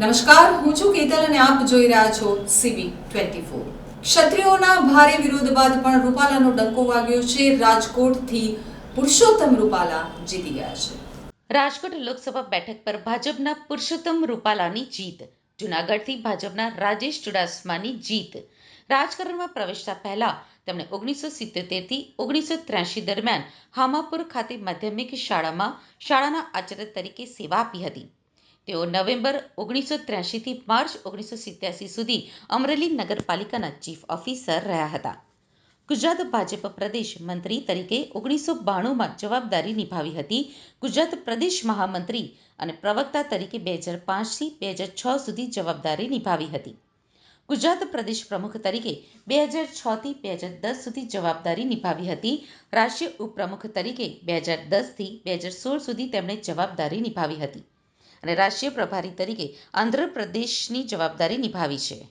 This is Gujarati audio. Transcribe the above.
નમસ્કાર, હું છું કેતલ અને આપ જોઈ રહ્યા છો CB24. ક્ષત્રિયોના ભારે વિરોધ બાદ પણ રૂપાલાનો ડંકો વાગ્યો છે. રાજકોટથી પુરુષોત્તમ રૂપાલા જીતી ગયા છે. રાજકોટ લોકસભા બેઠક પર ભાજપના પુરુષોત્તમ રૂપાલાની જીત, જૂનાગઢથી ભાજપના રાજેશ ચુડાસમાની જીત. રાજકારણમાં પ્રવેશતા પહેલા તેમણે 1977થી 1983 દરમિયાન હામાપુર ખાતે માધ્યમિક શાળામાં શાળાના આચાર્ય તરીકે સેવા આપી હતી. તેઓ નવેમ્બર 1983થી માર્ચ 1987 સુધી અમરેલી નગરપાલિકાના ચીફ ઓફિસર રહ્યા હતા. ગુજરાત ભાજપ પ્રદેશ મંત્રી તરીકે 1992માં જવાબદારી નિભાવી હતી. ગુજરાત પ્રદેશ મહામંત્રી અને પ્રવક્તા તરીકે 2005થી 2006 સુધી જવાબદારી નિભાવી હતી. ગુજરાત પ્રદેશ પ્રમુખ તરીકે 2006થી 2010 સુધી જવાબદારી નિભાવી હતી. રાષ્ટ્રીય ઉપપ્રમુખ તરીકે 2010થી 2016 સુધી તેમણે જવાબદારી નિભાવી હતી અને રાષ્ટ્રીય પ્રભારી તરીકે આંધ્રપ્રદેશની જવાબદારી નિભાવી છે.